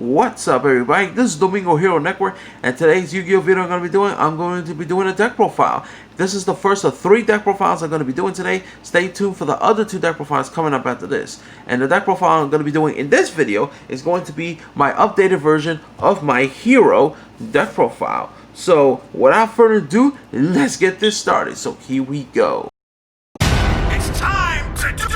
What's up, everybody? This is Domingo Hero Network, and today's Yu-Gi-Oh video I'm going to be doing a deck profile. This is the first of 3 deck profiles I'm going to be doing today. Stay tuned for the other 2 deck profiles coming up after this. And the deck profile I'm going to be doing in this video is going to be my updated version of my hero deck profile. So, without further ado, let's get this started. So, here we go. It's time to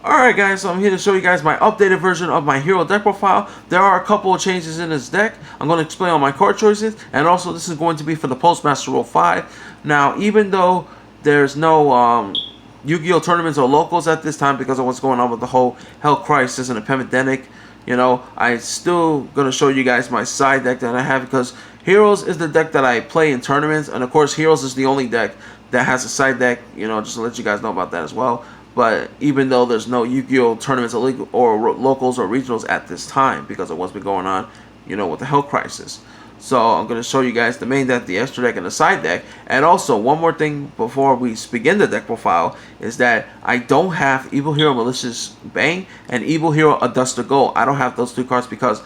Alright guys, so I'm here to show you guys my updated version of my hero deck profile. There are a couple of changes in this deck. I'm going to explain all my card choices, and also this is going to be for the Postmaster Rule 5. Now, even though there's no Yu-Gi-Oh tournaments or locals at this time because of what's going on with the whole health crisis and the pandemic, you know, I'm still going to show you guys my side deck that I have, because Heroes is the deck that I play in tournaments, and of course Heroes is the only deck that has a side deck, you know, just to let you guys know about that as well. But even though there's no Yu-Gi-Oh tournaments or locals or regionals at this time because of what's been going on, you know, with the health crisis. So I'm going to show you guys the main deck, the extra deck, and the side deck. And also, one more thing before we begin the deck profile is that I don't have Evil Hero Malicious Bane and Evil Hero Adust Gold. I don't have those 2 cards because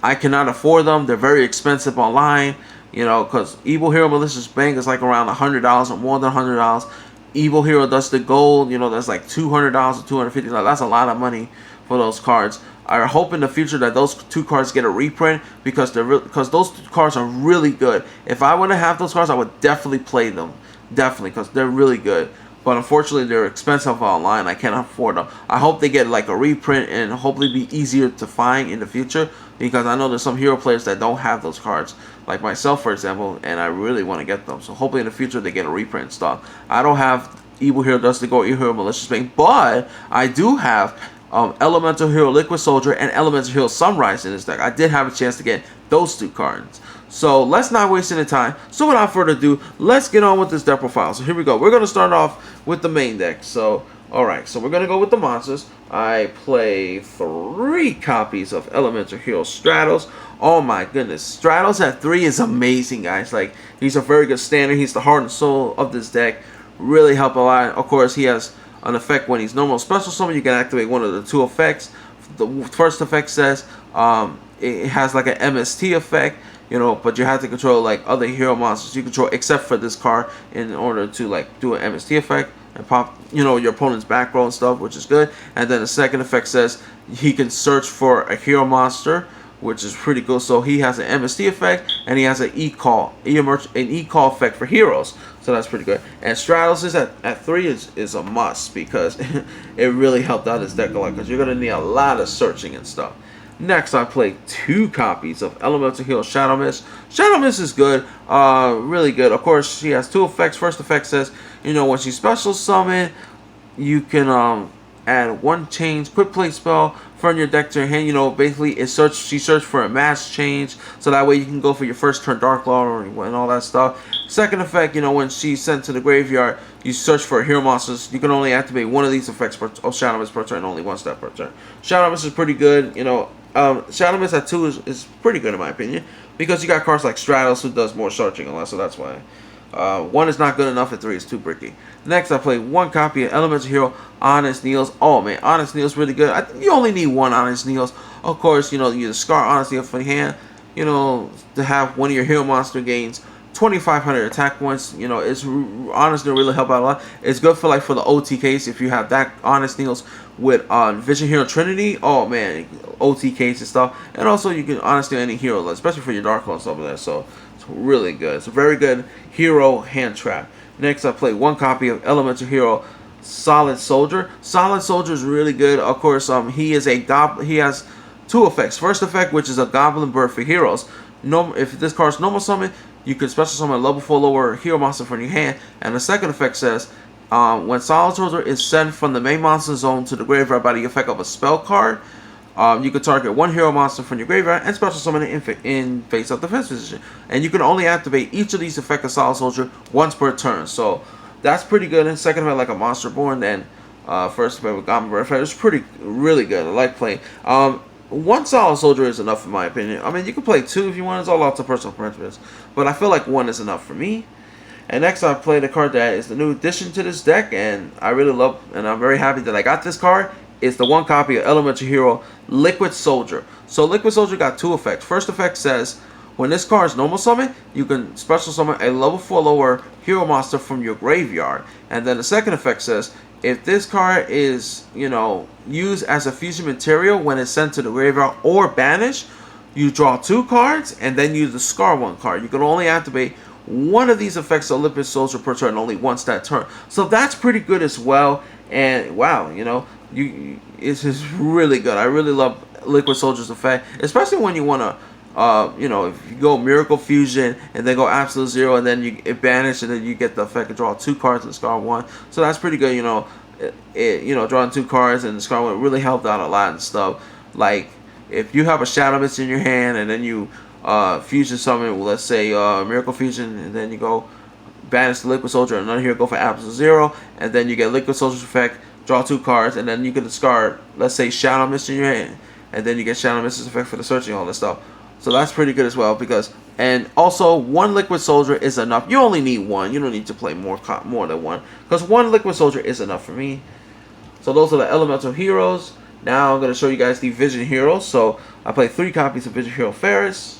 I cannot afford them. They're very expensive online, you know, because Evil Hero Malicious Bane is like around $100 or more than $100. Evil Hero Dusted Gold, you know, that's like $200 or $250. That's a lot of money for those cards. I hope in the future that those 2 cards get a reprint, because those 2 cards are really good. If I were to have those cards, I would definitely play them, definitely, because they're really good. But unfortunately, they're expensive online. I can't afford them. I hope they get like a reprint and hopefully be easier to find in the future, because I know there's some hero players that don't have those cards, like myself, for example, and I really want to get them. So hopefully in the future they get a reprint stock. I don't have Evil Hero Dusted Gold, Evil Hero Malicious Bane, but I do have Elemental Hero Liquid Soldier and Elemental Hero Sunrise in this deck. I did have a chance to get those 2 cards. So let's not waste any time. So without further ado, let's get on with this deck profile. So here we go. We're going to start off with the main deck. So, alright, so we're going to go with the monsters. I play 3 copies of Elemental Hero Stratos. Oh my goodness. Stratos at 3 is amazing, guys. Like, he's a very good standard. He's the heart and soul of this deck. Really help a lot. Of course, he has an effect when he's normal special summon. You can activate one of the 2 effects. The first effect says it has like an MST effect, you know, but you have to control like other hero monsters you control except for this card in order to like do an MST effect and pop, you know, your opponent's back row and stuff, which is good. And then the second effect says he can search for a hero monster, which is pretty cool. So he has an MST effect and he has an E-call effect for heroes. So that's pretty good. And Stratos is at 3 is a must, because it really helped out his deck a lot, because you're going to need a lot of searching and stuff. Next, I play 2 copies of Elemental Hero Shadow Mist. Shadow Mist is good, really good. Of course, she has 2 effects. First effect says, you know, when she special summon, you can add 1 change quick play spell from your deck to your hand. You know, basically she searched for a mass change, so that way you can go for your first turn Dark Lord and all that stuff. Second effect, you know, when she's sent to the graveyard, you search for hero monsters. You can only activate 1 of these effects of Shadow Mist per turn, only 1 step per turn. Shadow Mist is pretty good, you know. Shadow Mist at 2 is pretty good in my opinion, because you got cards like Stratos who does more searching and less, so that's why. 1 is not good enough, at 3 is too bricky. Next, I play 1 copy of Elemental Hero Honest Neos. Oh man, Honest Neos really good. You only need 1 Honest Neos. Of course, you know, you discard Honest Neos from your hand, you know, to have one of your hero monster gains 2,500 attack points. You know, it's honestly really help out a lot. It's good for like for the OTKs if you have that Honest Neos with Vision Hero Trinity. Oh man, OTKs and stuff. And also you can honestly any hero, especially for your Dark Lord stuff over there. So it's really good. It's a very good hero hand trap. Next, I play 1 copy of Elemental Hero Solid Soldier. Solid Soldier is really good. Of course, he is a he has 2 effects. First effect, which is a Goblin Bird for heroes. No, if this card's normal summon, you can special summon a level 4 lower hero monster from your hand. And the second effect says, when Solid Soldier is sent from the main monster zone to the graveyard by the effect of a spell card, You can target one hero monster from your graveyard and special summon it in face-up defense position. And you can only activate each of these effective Solid Soldier once per turn. So That's pretty good. And second effect, like a Monster Born, then first effect with Goblin Breath. It was really good. I like playing. One solid soldier is enough in my opinion. I mean, you can play two if you want. It's all up to personal preference. But I feel like one is enough for me. And next I played a card that is the new addition to this deck, and I really love, and I'm very happy that I got this card. It's the one copy of Elemental Hero Liquid Soldier. So Liquid Soldier got two effects. First effect says, when this card is normal summon, you can special summon a level 4 lower hero monster from your graveyard. And then the second effect says, if this card is, used as a fusion material when it's sent to the graveyard or banished, you draw 2 cards and then you discard 1 card. You can only activate one of these effects of Liquid Soldier per turn, only once that turn. So that's pretty good as well. And wow, it's just really good. I really love Liquid Soldier's effect, especially when you want to, if you go Miracle Fusion and then go Absolute Zero and then you banish and then you get the effect to draw 2 cards and discard 1. So that's pretty good. Drawing 2 cards and discard 1 really helped out a lot and stuff. Like if you have a Shadow Mist in your hand and then you fusion summon, let's say Miracle Fusion, and then you go banish the Liquid Soldier and another hero, go for Absolute Zero, and then you get Liquid Soldier's effect, draw 2 cards, and then you can discard, let's say, Shadow Mist in your hand, and then you get Shadow Mist's effect for the searching, all this stuff. So that's pretty good as well, because, and also 1 Liquid Soldier is enough. You only need 1. You don't need to play more than 1, because 1 Liquid Soldier is enough for me. So those are the Elemental Heroes. Now I'm going to show you guys the Vision Heroes. So I play 3 copies of Vision Hero Ferris,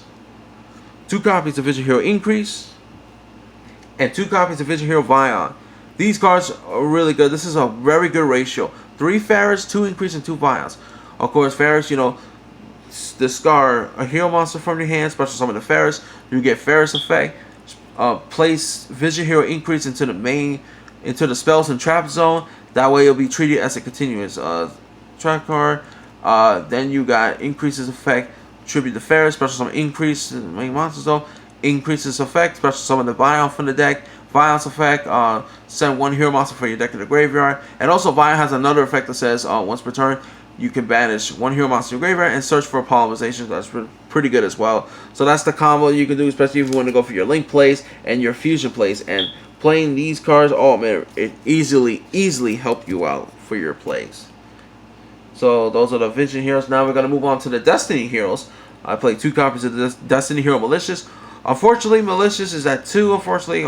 2 copies of Vision Hero Increase, and 2 copies of Vision Hero Vion. These cards are really good. This is a very good ratio. 3 Ferris, 2 Increase, and 2 Vions. Of course, Ferris, discard a hero monster from your hand, special summon the Ferris. You get Ferris effect. Place Vision Hero Increase into the spells and trap zone. That way, it'll be treated as a continuous trap card. Then you got Increases effect. Tribute the Ferris, special summon Increase in the main monster zone. Increases effect, special summon the Vion from the deck. Vion's effect, send 1 hero monster from your deck to the graveyard. And also Vion has another effect that says once per turn, you can banish 1 hero monster in your graveyard and search for polymerization. That's pretty good as well. So that's the combo you can do, especially if you want to go for your link plays and your fusion plays. And playing these cards, oh man, it easily help you out for your plays. So those are the Vision Heroes. Now we're going to move on to the Destiny Heroes. I played 2 copies of the Destiny Hero Malicious. Unfortunately, Malicious is at 2. Unfortunately,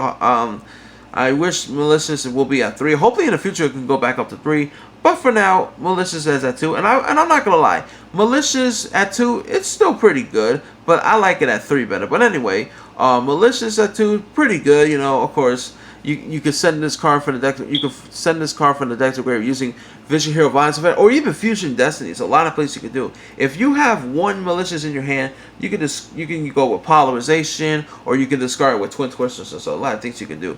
I wish Malicious will be at 3. Hopefully in the future it can go back up to 3. But for now, Malicious is at 2. And I'm not going to lie. Malicious at 2, it's still pretty good. But I like it at 3 better. But anyway, Malicious at 2, pretty good. Of course, you can send this card from the deck. You can send this card from the deck to graveyard using Vision Hero Violence Effect or even Fusion Destiny. It's a lot of places you can do. If you have 1 Malicious in your hand, you can go with Polarization or you can discard it with Twin Twisters. So a lot of things you can do.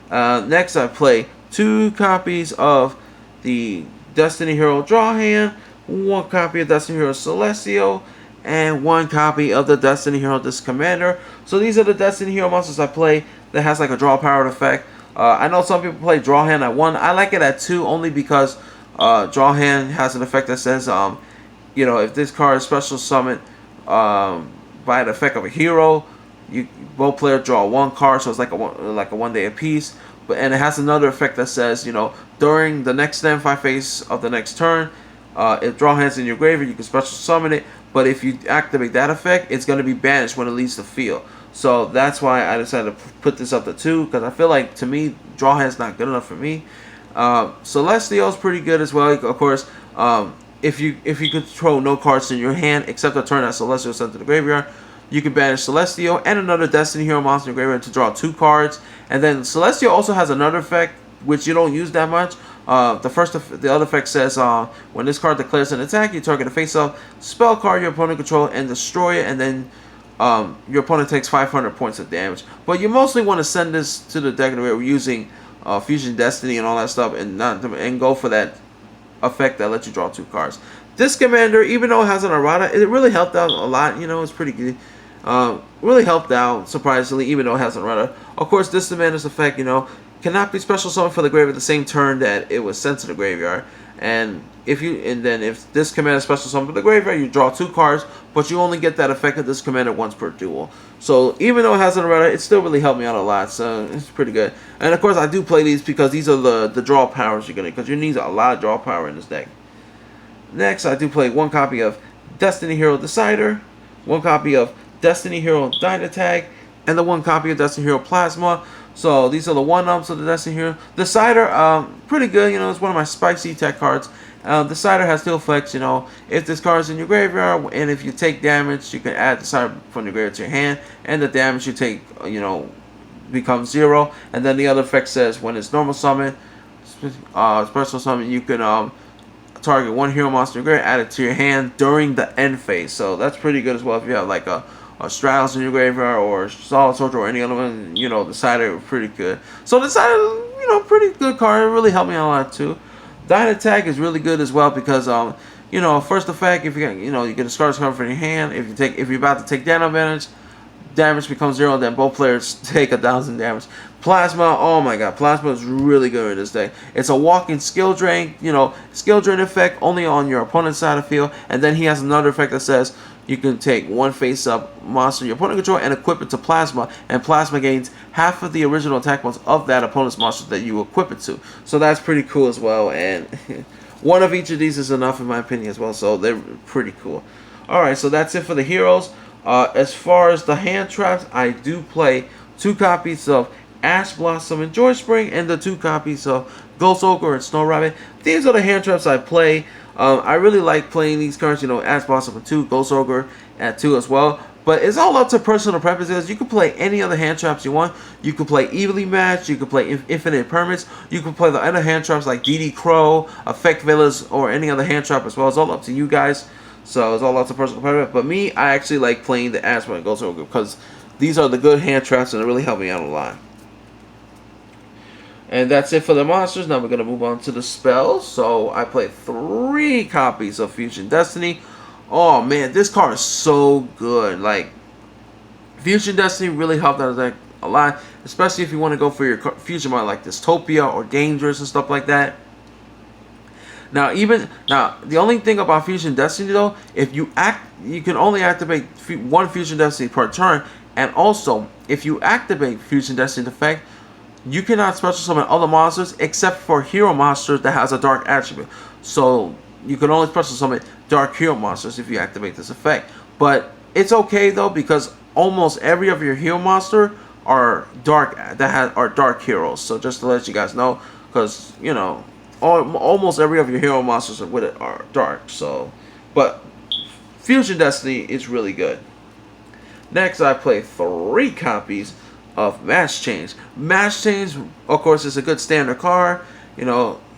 Next, I play 2 copies of the Destiny Hero Draw Hand, 1 copy of Destiny Hero Celestial, and 1 copy of the Destiny Hero Disc Commander. So these are the Destiny Hero monsters I play that has like a draw powered effect. I know some people play Draw Hand at 1. I like it at 2 only because Draw Hand has an effect that says, if this card is special summoned by the effect of a hero, both players draw 1 card, so it's like a 1 day apiece. And it has another effect that says, during the next standby phase of the next turn, if Draw Hand's in your graveyard, you can special summon it. But if you activate that effect, it's going to be banished when it leaves the field. So that's why I decided to put this up to 2, because I feel like, to me, Draw Hand's not good enough for me. Celestial's pretty good as well. Of course, if you control no cards in your hand except the turn that Celestial is sent to the graveyard, you can banish Celestial and another Destiny Hero monster in the graveyard to draw 2 cards. And then Celestial also has another effect which you don't use that much. The other effect says when this card declares an attack, you target a face-up spell card your opponent controls and destroy it, and then your opponent takes 500 points of damage. But you mostly want to send this to the deck using Fusion Destiny and all that stuff, and go for that effect that lets you draw 2 cards. This commander, even though it has an errata, it really helped out a lot. It's pretty good. Really helped out, surprisingly, even though it has a runner. Of course, this Demander's effect, cannot be special summoned for the graveyard the same turn that it was sent to the graveyard. And if this commander is special summoned for the graveyard, you draw 2 cards, but you only get that effect of this commander once per duel. So even though it has a runner, it still really helped me out a lot. So it's pretty good. And of course, I do play these because these are the draw powers you're gonna, because you need a lot of draw power in this deck. Next, I do play 1 copy of Destiny Hero Decider, 1 copy of Destiny Hero Dynatag, and the 1 copy of Destiny Hero Plasma. So these are the 1-ups of the Destiny Hero. Decider, pretty good. It's one of my spicy tech cards. Decider has 2 effects. If this card is in your graveyard, and if you take damage, you can add Decider from your graveyard to your hand, and the damage you take, becomes 0. And then the other effect says when it's normal summon, special summon, you can target 1 hero monster in your graveyard, add it to your hand during the end phase. So that's pretty good as well if you have like a Stratos in your graveyard or Solid Soldier or any other one. Decider pretty good. So Decider, pretty good card. It really helped me out a lot too. Dynatag is really good as well because first effect, if you get you get a Scarlet card from your hand. If you're about to take damage becomes 0, then both players take 1,000 damage. Plasma, oh my god, Plasma is really good in this deck. It's a walking skill drain, skill drain effect only on your opponent's side of the field, and then he has another effect that says you can take 1 face-up monster your opponent control and equip it to Plasma, and Plasma gains half of the original attack points of that opponent's monster that you equip it to. So that's pretty cool as well, and one of each of these is enough in my opinion as well, so they're pretty cool. Alright, so that's it for the heroes. As far as the hand traps, I do play 2 copies of Ash Blossom and Joy Spring, and the 2 copies of Ghost Ogre and Snow Rabbit. These are the hand traps I play. I really like playing these cards, Ash Blossom at 2, Ghost Ogre at 2 as well. But it's all up to personal preferences. You can play any other hand traps you want. You can play Evenly Matched, you can play Infinite Permits, you can play the other hand traps like DD Crow, Effect Villas, or any other hand trap as well. It's all up to you guys. So it's all up to personal preference. But me, I actually like playing the Ash Blossom and Ghost Ogre because these are the good hand traps and they really help me out a lot. And that's it for the monsters. Now we're going to move on to the spells. So I played 3 copies of Fusion Destiny. Oh man, this card is so good. Like, Fusion Destiny really helped out the deck a lot. Especially if you want to go for your fusion mod like Dystopia or Dangerous and stuff like that. Now, the only thing about Fusion Destiny though, you can only activate 1 Fusion Destiny per turn. And also, if you activate Fusion Destiny effect, you cannot special summon other monsters except for hero monsters that has a dark attribute. So you can only special summon dark hero monsters if you activate this effect. But it's okay though because almost every of your hero monster are dark heroes. So just to let you guys know, because almost every of your hero monsters with it are dark. So, but Fusion Destiny is really good. Next, I play 3 copies of Mass Change. Mass Change, of course, is a good standard card.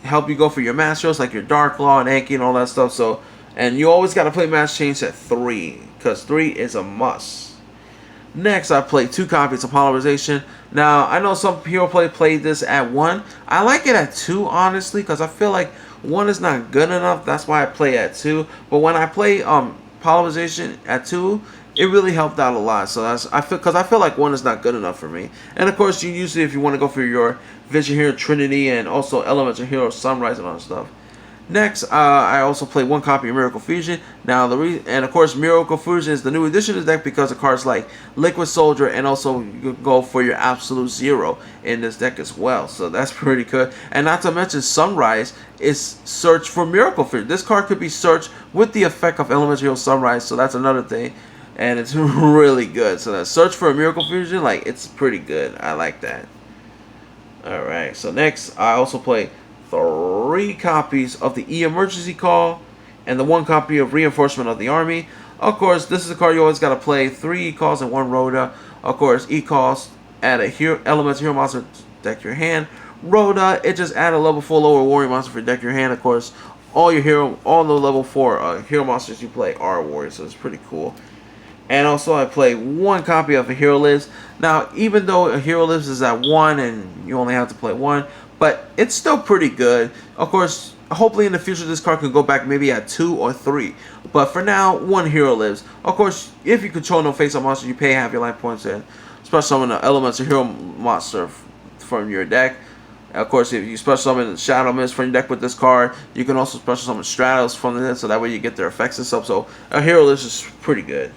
Help you go for your Mass Shows like your Dark Law and Anki and all that stuff. So, and you always got to play Mass Change at 3 because 3 is a must. Next, I play 2 copies of Polarization. Now, I know some hero played this at 1. I like it at 2, honestly, because I feel like 1 is not good enough. That's why I play at 2. But when I play Polarization at 2, it really helped out a lot. So I feel like 1 is not good enough for me. And of course, you usually, if you want to go for your Vision Hero Trinity and also Elemental Hero Sunrise and all that stuff. Next, I also play 1 copy of Miracle Fusion. Now, and of course, Miracle Fusion is the new addition to the deck because of cards like Liquid Soldier, and also you can go for your Absolute Zero in this deck as well. So that's pretty good. And not to mention, Sunrise is search for Miracle Fusion. This card could be searched with the effect of Elemental Hero Sunrise, so that's another thing. And it's really good. So that search for a Miracle Fusion, like, it's pretty good. I like that. Alright, so next, I also play 3 copies of the E-Emergency Call and the 1 copy of Reinforcement of the Army. Of course, this is a card you always got to play. 3 E-Calls and 1 Rhoda. Of course, E-Calls add a Elemental Hero Monster to deck your hand. Rhoda, it just add a level 4 lower Warrior Monster for deck your hand. Of course, all the level 4 hero monsters you play are warriors, so it's pretty cool. And also I play 1 copy of A Hero Lives. Now, even though A Hero Lives is at 1 and you only have to play 1, but it's still pretty good. Of course, hopefully in the future this card can go back maybe at 2 or 3. But for now, 1 hero lives. Of course, if you control no face-up monster, you pay half your life points and special summon the elemental hero monster from your deck. Of course, if you special summon Shadow Mist from your deck with this card, you can also special summon Stratos from the deck, so that way you get their effects and stuff. So a hero list is pretty good.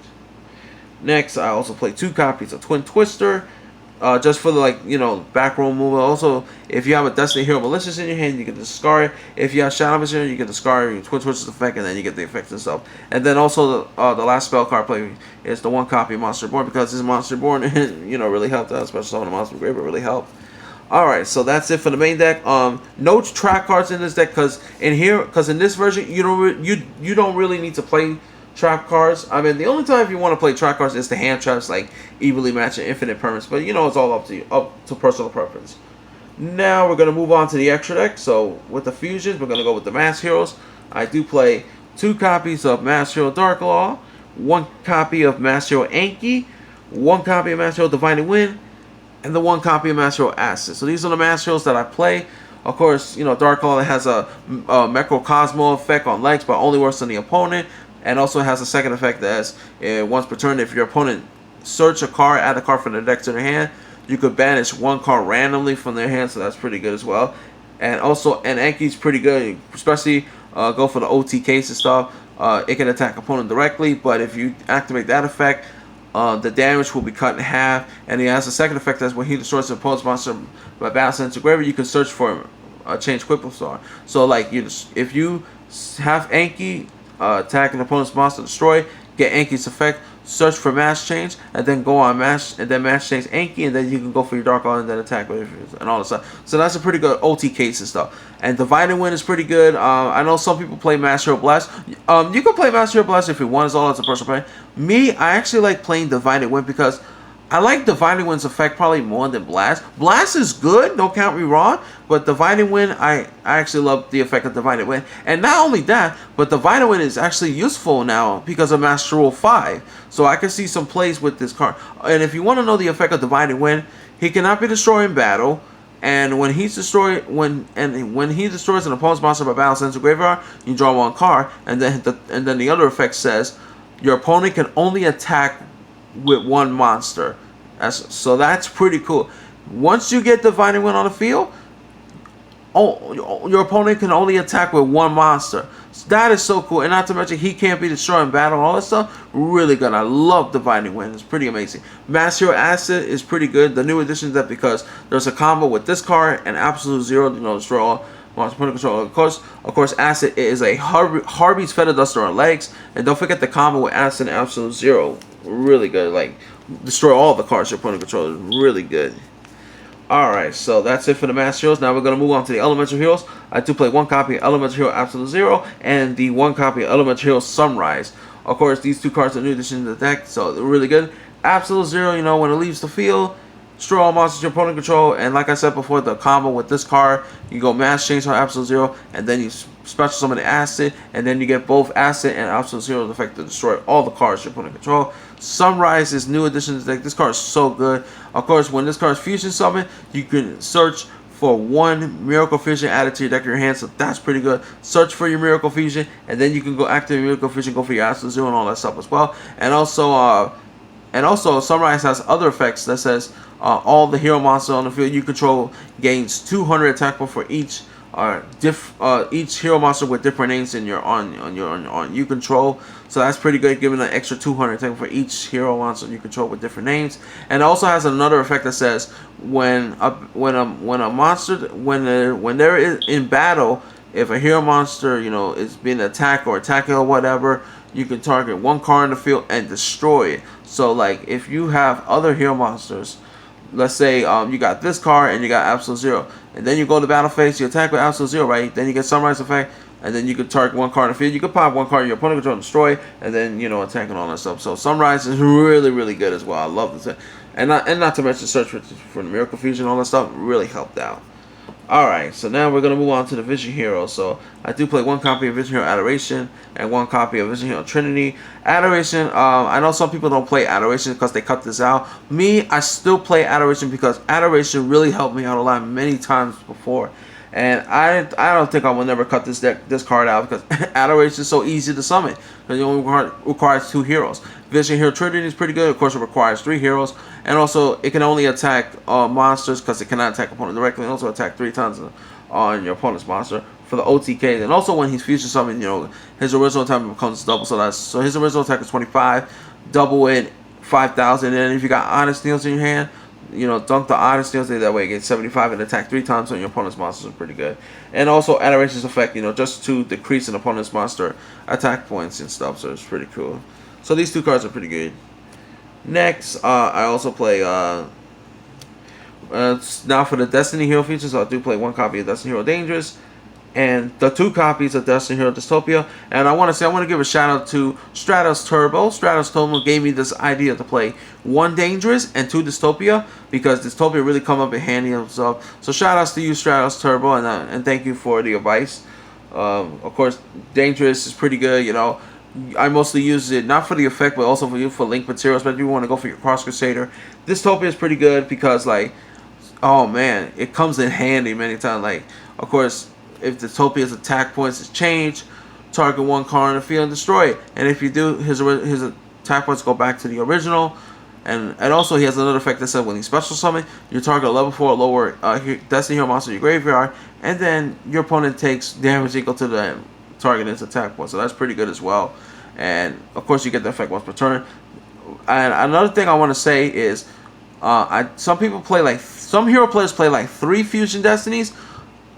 Next, I also play 2 copies of Twin Twister, just for the, like, you know, back row move. Also, if you have a Destiny Hero Malicious in your hand, you can discard it. If you have Shadow Mist in here, you can discard your Twin Twister's effect, and then you get the effects and stuff. And then also the last spell card play is the 1 copy of Monster Born, because this Monster Born, you know, really helped out, especially some of the Monster Grave, but really helped. Alright, so that's it for the main deck. No track cards in this deck, because in this version you don't really need to play trap cards. I mean, the only time if you want to play trap cards is the hand traps, like evenly match and infinite permanence. But you know, it's all up to personal preference. Now we're gonna move on to the extra deck. So with the fusions, we're gonna go with the Mass Heroes. I do play 2 copies of Mass Hero Darklaw, 1 copy of Mass Hero Anki, 1 copy of Mass Hero Divine Wind, and the 1 copy of Mass Hero Acid. So these are the Mass Heroes that I play. Of course, you know, Darklaw has a Microcosmo effect on legs, but only works on the opponent. And also has a second effect that once per turn, if your opponent search a card, add a card from their deck to their hand, you could banish 1 card randomly from their hand, so that's pretty good as well. And also, Anki's pretty good, especially go for the OTKs and stuff. It can attack opponent directly, but if you activate that effect, the damage will be cut in half. And he has a second effect that's when he destroys an opponent's monster by battle into graveyard, you can search for a change Quipple Star. So like if you have Anki attack an opponent's monster, destroy, get Anki's effect, search for Mass Change, and then go on Mass, and then Mass Change Anki, and then you can go for your Darklaw and then attack with it and all that stuff. So that's a pretty good OT case and stuff. And Divided Wind is pretty good. I know some people play Master Hero Blast. You can play Master Hero Blast if you want, as all as a personal play. Me, I actually like playing Divided Wind because I like Dividing Wind's effect probably more than Blast. Blast is good, don't count me wrong, but Dividing Wind, I actually love the effect of Dividing Wind. And not only that, but Dividing Wind is actually useful now because of Master Rule 5. So I can see some plays with this card. And if you want to know the effect of Dividing Wind, he cannot be destroyed in battle. And when he's destroyed, when he destroys an opponent's monster by battle sends to graveyard, you draw 1 card, and then the other effect says your opponent can only attack with 1 monster. So that's pretty cool. Once you get Dividing Wind on the field, your opponent can only attack with 1 monster. So that is so cool. And not to mention, he can't be destroyed in battle and all that stuff. Really good. I love Dividing Wind. It's pretty amazing. Mass Hero Acid is pretty good. The new addition is that because there's a combo with this card and Absolute Zero, you know, destroy all monster control. Of course, Acid is a Harvey's Feather Duster on legs. And don't forget the combo with Acid and Absolute Zero. Really good. Like, destroy all the cards your opponent controls. Really good. Alright, so that's it for the Master Heroes. Now we're going to move on to the Elemental Heroes. I do play 1 copy of Elemental Hero Absolute Zero and the 1 copy of Elemental Hero Sunrise. Of course, these 2 cards are new addition to the deck, so they're really good. Absolute Zero, you know, when it leaves the field, destroy all monsters your opponent control. And like I said before, the combo with this card, you go Mass Change on Absolute Zero, and then you special summon the Acid, and then you get both Acid and Absolute Zero's effect to destroy all the cards your opponent control. Sunrise is new addition to the deck. This card is so good. Of course, when this card is fusion summon, you can search for 1 Miracle Fusion added to your deck or your hand, so that's pretty good. Search for your Miracle Fusion, and then you can go activate Miracle Fusion, go for your Absolute Zero and all that stuff as well. And also, Sunrise has other effects that says all the hero monsters on the field you control gains 200 attack points for each hero monster with different names in your on you control. So that's pretty good, giving an extra 200 attack for each hero monster you control with different names. And it also has another effect that says when a monster when they're in battle, if a hero monster, you know, is being attacked or attacking or whatever, you can target 1 card in the field and destroy it. So like if you have other hero monsters, let's say you got this card and you got Absolute Zero, and then you go to battle phase, you attack with Absolute Zero, right? Then you get Sunrise effect, and then you can target 1 card in the field. You can pop 1 card your opponent control and destroy, and then, you know, attack and all that stuff. So Sunrise is really, really good as well. I love this, and not to mention search for the Miracle Fusion, all that stuff really helped out. Alright, so now we're going to move on to the Vision Hero. So I do play 1 copy of Vision Hero Adoration and 1 copy of Vision Hero Trinity. Adoration, I know some people don't play Adoration because they cut this out. Me, I still play Adoration because Adoration really helped me out a lot many times before. And I don't think I will never cut this card out because Adoration is so easy to summon. Because it only requires 2 heroes. Vision Hero Trinity is pretty good. Of course, it requires 3 heroes. And also, it can only attack monsters because it cannot attack opponent directly. And also attack 3 times on your opponent's monster for the OTK. And also, when he's fusion summoned, his original attack becomes double. So his original attack is 25, double it 5,000. And if you got Honest Deals in your hand, dunk the Honest Deals. That way, it gets 75 and attack 3 times on your opponent's monsters is pretty good. And also, Adoration's effect, just to decrease an opponent's monster attack points and stuff. So it's pretty cool. So these 2 cards are pretty good. Next, I also play now for the Destiny Hero features. I do play 1 copy of Destiny Hero Dangerous and the 2 copies of Destiny Hero Dystopia. And I want to give a shout out to Stratos Turbo. Stratos Turbo gave me this idea to play 1 Dangerous and 2 Dystopia because Dystopia really come up in handy and stuff. So shout outs to you, Stratos Turbo, and thank you for the advice. Of course, Dangerous is pretty good. I mostly use it not for the effect, but also for link materials. But if you want to go for your Cross Crusader, Dystopia is pretty good because, like, oh man, it comes in handy many times. Like, of course, if Dystopia's attack points is changed, target 1 card in the field and destroy it. And if you do, his attack points go back to the original. And also, he has another effect that says when he special summon, you target a level 4 or lower Destiny Hero monster in your graveyard, and then your opponent takes damage equal to the target's attack point. So that's pretty good as well. And of course, you get the effect once per turn. And another thing I want to say is, some hero players play like 3 Fusion Destinies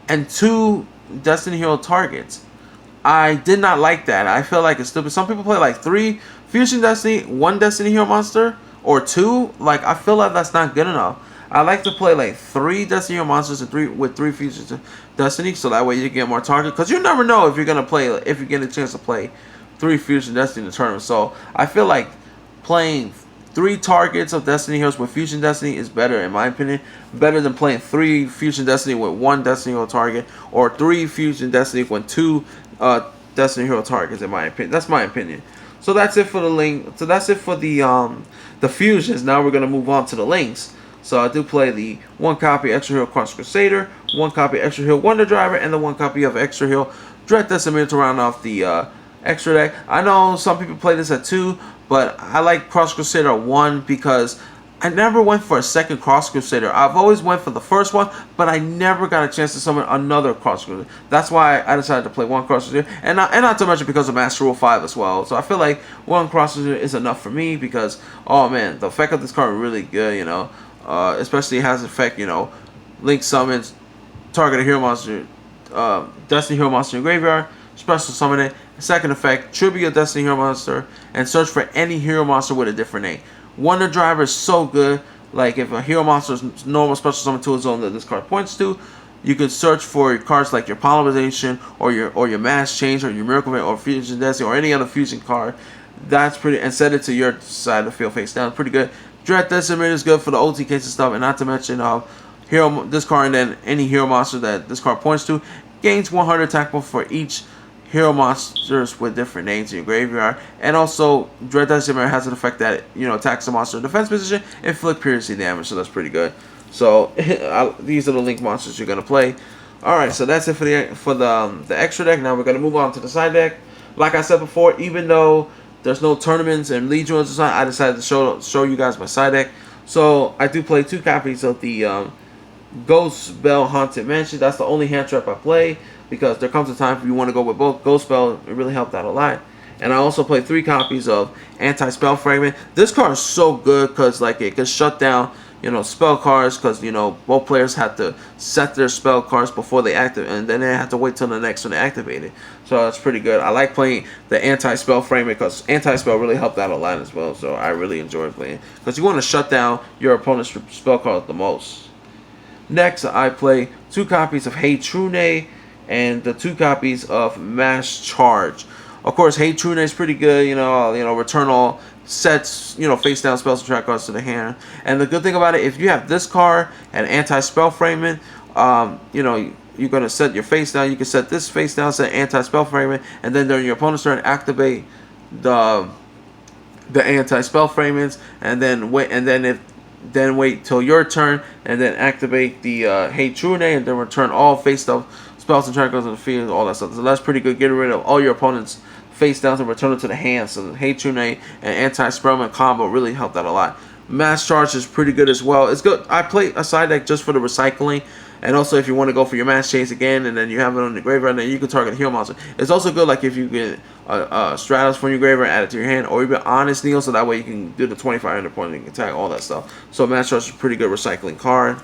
and 2 Destiny Hero targets. I did not like that. I feel like it's stupid. Some people play like 3 Fusion Destiny, 1 Destiny Hero monster, or 2. Like, I feel like that's not good enough. I like to play like 3 Destiny Hero monsters and 3 Fusion Destiny, so that way you get more target. Because you never know if you get a chance to play 3 Fusion Destiny in the tournament. So I feel like playing 3 targets of Destiny Heroes with Fusion Destiny is better, in my opinion. Better than playing 3 Fusion Destiny with 1 Destiny Hero target, or 3 Fusion Destiny with 2 Destiny Hero targets, in my opinion. That's my opinion. So that's it for the link. So that's it for the fusions. Now we're gonna move on to the links. So I do play the 1 copy Extra Hero Cross Crusader, 1 copy Extra Hero Wonder Driver, and the 1 copy of Extra Hero Dread Decimator to round off the extra deck. I know some people play this at 2, but I like Cross Crusader 1 because I never went for a second Cross Crusader. I've always went for the first one, but I never got a chance to summon another Cross Crusader. That's why I decided to play 1 Cross Crusader, and not to mention because of Master Rule 5 as well. So I feel like 1 Cross Crusader is enough for me because, oh man, the effect of this card is really good, especially it has effect, Link summons, target a hero monster, Destiny Hero monster in graveyard, special summon it. Second effect, tribute a Destiny Hero monster, and search for any hero monster with a different name. Wonder Driver is so good. Like, if a hero monster's normal special summon to a zone that this card points to, you can search for cards like your Polymerization or your Mass Change or your Miracle Man or Fusion Destiny or any other fusion card. That's pretty, and set it to your side of the field face down. Pretty good. Dread Decimator is good for the OTKs and stuff, and not to mention this card, and then any hero monster that this card points to gains 100 attack points for each hero monsters with different names in your graveyard. And also, Dread Decimator has an effect that attacks the monster in defense position, inflict piercing damage, so that's pretty good. So these are the link monsters you're gonna play. All right, so that's it for the extra deck. Now we're gonna move on to the side deck. Like I said before, even though there's no tournaments and league joins or something, I decided to show you guys my side deck. So I do play 2 copies of the Ghost Bell Haunted Mansion. That's the only hand trap I play, because there comes a time if you want to go with both. Ghost Bell, it really helped out a lot. And I also play 3 copies of Anti-Spell Fragment. This card is so good because like it can shut down spell cards, because both players have to set their spell cards before they activate, and then they have to wait till the next one to activate it. So that's pretty good. I like playing the Anti-Spell Fragment because Anti-Spell really helped out a lot as well. So I really enjoy playing, because you want to shut down your opponent's spell cards the most. Next, I play 2 copies of Hey Trune and the 2 copies of Mass Charge. Of course, Hey Trune is pretty good. Return all sets, face down spells and track cards to the hand. And the good thing about it, if you have this card and Anti-Spell Fragment, you're gonna set your face down. You can set this face down, set Anti-Spell Fragment, and then during your opponent's turn, activate the Anti-Spell Fragments, and then wait. And then if then wait till your turn, and then activate the Hey Trune, and then return all face up spells and trackers in the field, all that stuff. So that's pretty good. Getting rid of all your opponent's face downs and return it to the hand. So the Hey Trune and anti-Spellman combo really helped out a lot. Mass Charge is pretty good as well. It's good. I play a side deck just for the recycling. And also, if you want to go for your Mass Chase again, and then you have it on the graveyard, then you can target a hero monster. It's also good, like if you get Stratos from your graveyard, add it to your hand, or even Honest Neil, so that way you can do the 2500 point attack, all that stuff. So Mass Charge is a pretty good recycling card.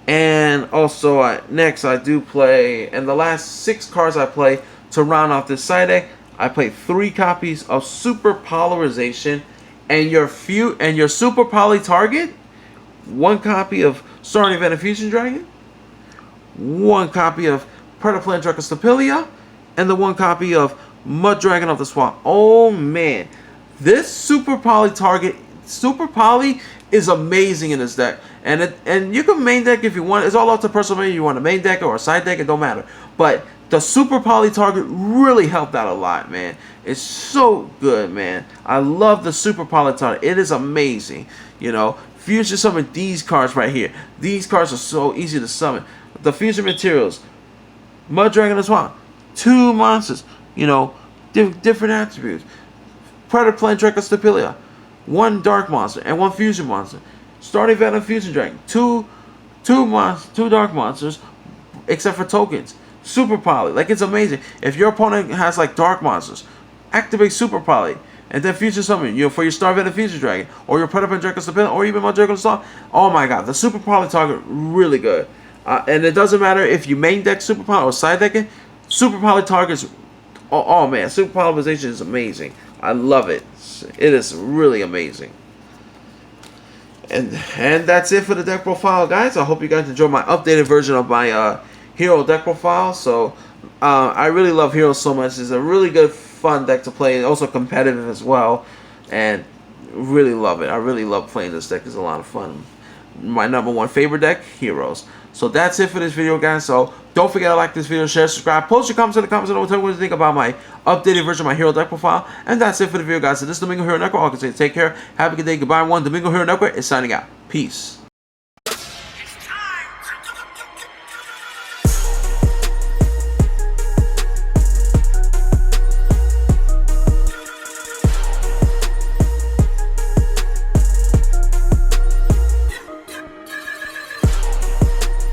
And also, next I do play, and the last 6 cards I play to round off this side deck, I play 3 copies of Super Polarization, and your Super Poly target, 1 copy of Starting Event of Fusion Dragon, 1 copy of Predaplan Dracostapelia, and the 1 copy of Mud Dragon of the Swamp. Oh man, this Super Poly target, Super Poly is amazing in this deck, and you can main deck if you want. It's all up to personal. You want a main deck or a side deck, it don't matter. But the Super Poly target really helped out a lot, man. It's so good, man. I love the Super Poly target. It is amazing, you know. Fusion summon these cards right here. These cards are so easy to summon. The fusion materials, Mud Dragon of the Swamp, 2 monsters, you know, different attributes. Predaplan Dracostapelia, 1 dark monster and 1 fusion monster. Starting Event of Fusion Dragon, 2 dark monsters, except for tokens. Super Poly, like it's amazing. If your opponent has like dark monsters, activate Super Poly. And then future summon, you know, for your Star Event of Fusion Dragon, or your Predaplan Dracostapelia, or even my Dragon Star. Oh my god, the Super Poly target, really good. And it doesn't matter if you main deck Super Poly or side decking, Super Poly targets, oh man, Super Polarization is amazing. I love it. It is really amazing. And that's it for the deck profile, guys. I hope you guys enjoyed my updated version of my hero deck profile. So, I really love heroes so much. It's a really good, fun deck to play, also competitive as well, and really love it. I really love playing this deck. It's a lot of fun. My #1 favorite deck, heroes. So that's it for this video, guys. So don't forget to like this video, share, subscribe, post your comments in the comments below. Tell me what you think about my updated version of my hero deck profile. And that's it for the video, guys. So this is Domingo Hero Network. All I can say is take care, have a good day, goodbye, everyone. Domingo Hero Network is signing out. Peace.